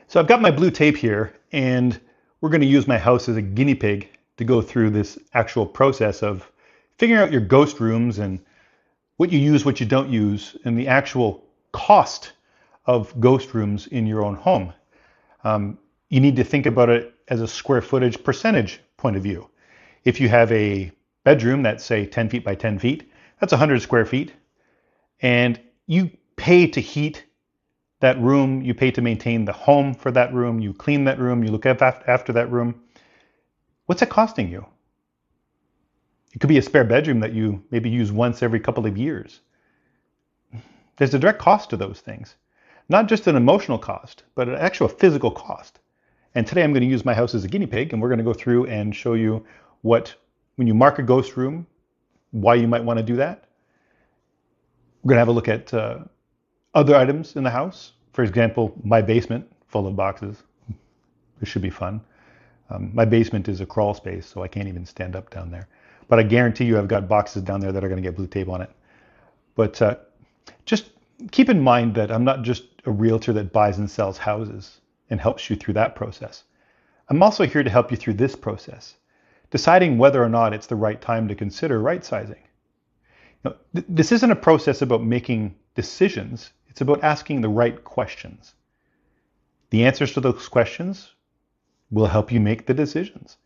So I've got my blue tape here, and we're going to use my house as a guinea pig to go through this actual process of figuring out your ghost rooms and what you use, what you don't use, and the actual cost of ghost rooms in your own home. You need to think about it as a square footage percentage point of view. If you have a bedroom that's say 10 feet by 10 feet, that's 100 square feet, and you pay to heat that room, you pay to maintain the home for that room, you clean that room, you look after that room. What's it costing you? It could be a spare bedroom that you maybe use once every couple of years. There's a direct cost to those things. Not just an emotional cost, but an actual physical cost. And today I'm going to use my house as a guinea pig, and we're going to go through and show you what, when you mark a ghost room, why you might want to do that. We're going to have a look at other items in the house. For example, my basement full of boxes. This should be fun. My basement is a crawl space, so I can't even stand up down there. But I guarantee you I've got boxes down there that are going to get blue tape on it. But just keep in mind that I'm not just a realtor that buys and sells houses and helps you through that process. I'm also here to help you through this process, deciding whether or not it's the right time to consider right-sizing. This isn't a process about making decisions. It's about asking the right questions. The answers to those questions will help you make the decisions.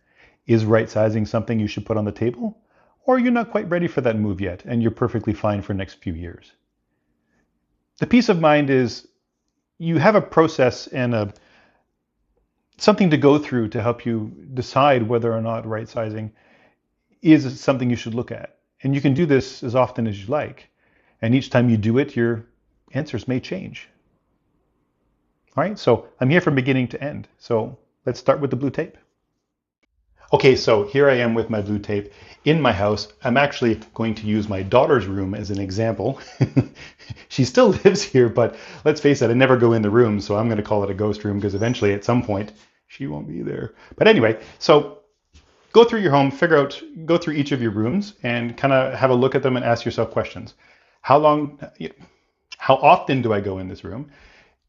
Is right-sizing something you should put on the table? Or you're not quite ready for that move yet, and you're perfectly fine for the next few years? The peace of mind is you have a process and something to go through to help you decide whether or not right-sizing is something you should look at. And you can do this as often as you like. And each time you do it, your answers may change. All right, so I'm here from beginning to end. So let's start with the blue tape. Okay, so here I am with my blue tape in my house. I'm actually going to use my daughter's room as an example. She still lives here, but let's face it, I never go in the room, so I'm going to call it a ghost room because eventually at some point she won't be there. But anyway, so go through your home, go through each of your rooms and kind of have a look at them and ask yourself questions. How often do I go in this room?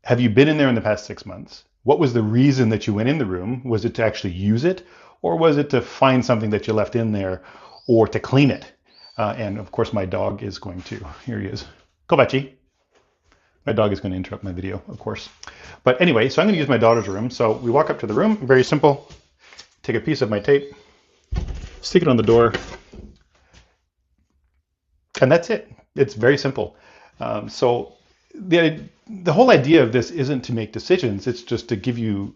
Have you been in there in the past 6 months? What was the reason that you went in the room? Was it to actually use it? Or was it to find something that you left in there or to clean it? And of course my dog is going to, here he is. Kovaci. My dog is going to interrupt my video, of course. But anyway, so I'm going to use my daughter's room. So we walk up to the room, very simple. Take a piece of my tape, stick it on the door, and that's it. It's very simple. So the whole idea of this isn't to make decisions. It's just to give you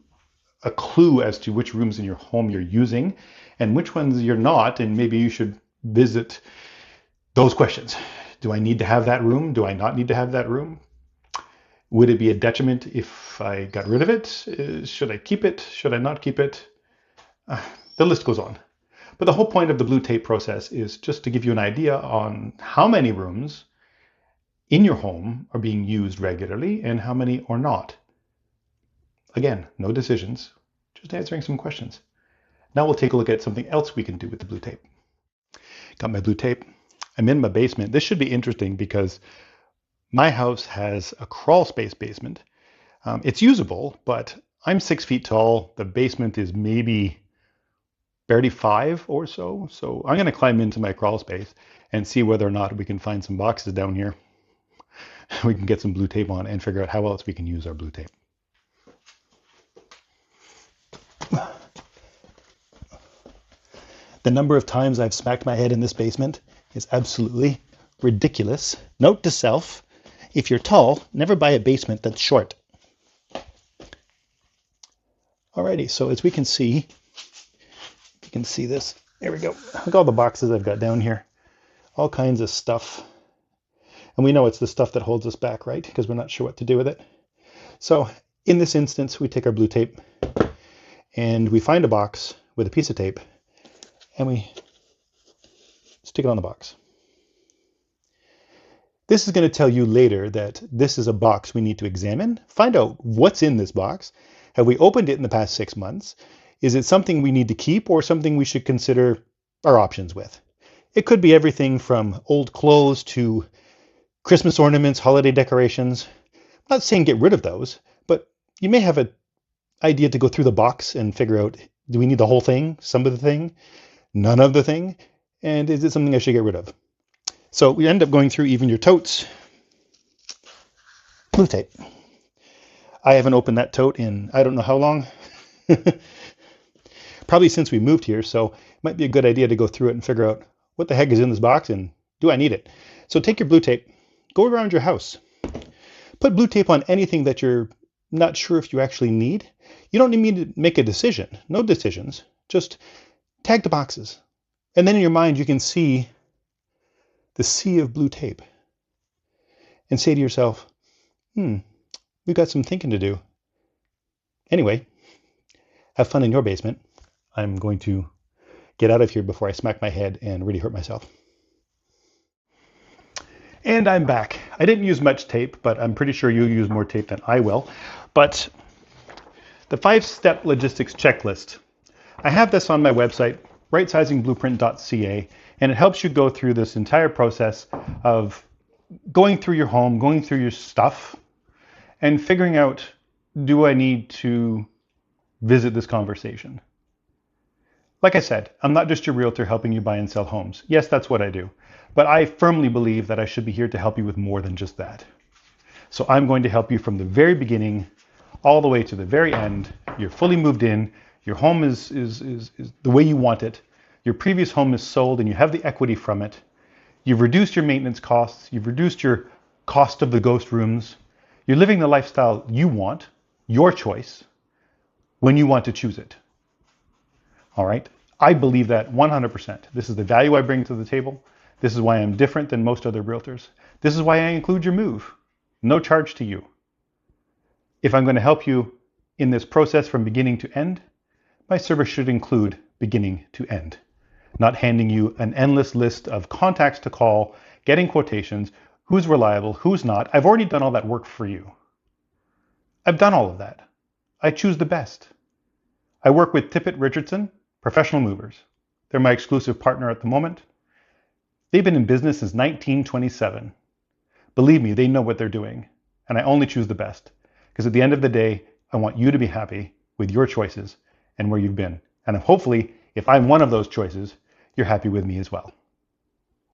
a clue as to which rooms in your home you're using and which ones you're not, and maybe you should visit those questions. Do I need to have that room? Do I not need to have that room? Would it be a detriment if I got rid of it? Should I keep it? Should I not keep it? The list goes on. But the whole point of the blue tape process is just to give you an idea on how many rooms in your home are being used regularly and how many are not. Again, no decisions, just answering some questions. Now we'll take a look at something else we can do with the blue tape. Got my blue tape. I'm in my basement. This should be interesting because my house has a crawl space basement. It's usable, but I'm 6 feet tall. The basement is maybe barely 5 or so. So I'm going to climb into my crawl space and see whether or not we can find some boxes down here. We can get some blue tape on and figure out how else we can use our blue tape. The number of times I've smacked my head in this basement is absolutely ridiculous. Note to self, if you're tall, never buy a basement that's short. Alrighty, so as we can see, you can see this. There we go. Look at all the boxes I've got down here. All kinds of stuff. And we know it's the stuff that holds us back, right? Because we're not sure what to do with it. So in this instance, we take our blue tape and we find a box with a piece of tape and we stick it on the box. This is going to tell you later that this is a box we need to examine, find out what's in this box. Have we opened it in the past 6 months? Is it something we need to keep or something we should consider our options with? It could be everything from old clothes to Christmas ornaments, holiday decorations. I'm not saying get rid of those, but you may have a idea to go through the box and figure out, do we need the whole thing, some of the thing, none of the thing, and is it something I should get rid of? So we end up going through even your totes. Blue tape. I haven't opened that tote in I don't know how long. Probably since we moved here, so it might be a good idea to go through it and figure out what the heck is in this box and do I need it? So take your blue tape, go around your house. Put blue tape on anything that you're not sure if you actually need. You don't need to make a decision. No decisions. Just tag the boxes. And then in your mind, you can see the sea of blue tape and say to yourself, we've got some thinking to do. Anyway, have fun in your basement. I'm going to get out of here before I smack my head and really hurt myself. And I'm back. I didn't use much tape, but I'm pretty sure you'll use more tape than I will. But the 5-step logistics checklist, I have this on my website, rightzizingblueprint.ca, and it helps you go through this entire process of going through your home, going through your stuff, and figuring out, do I need to visit this conversation? Like I said, I'm not just your realtor helping you buy and sell homes. Yes, that's what I do. But I firmly believe that I should be here to help you with more than just that. So I'm going to help you from the very beginning all the way to the very end. You're fully moved in. Your home is the way you want it. Your previous home is sold and you have the equity from it. You've reduced your maintenance costs. You've reduced your cost of the ghost rooms. You're living the lifestyle you want, your choice, when you want to choose it. All right? I believe that 100%. This is the value I bring to the table. This is why I'm different than most other realtors. This is why I include your move. No charge to you. If I'm going to help you in this process from beginning to end, my service should include beginning to end, not handing you an endless list of contacts to call, getting quotations, who's reliable, who's not. I've already done all that work for you. I've done all of that. I choose the best. I work with Tippett Richardson, Professional Movers. They're my exclusive partner at the moment. They've been in business since 1927. Believe me, they know what they're doing. And I only choose the best. Because at the end of the day, I want you to be happy with your choices and where you've been. And hopefully, if I'm one of those choices, you're happy with me as well.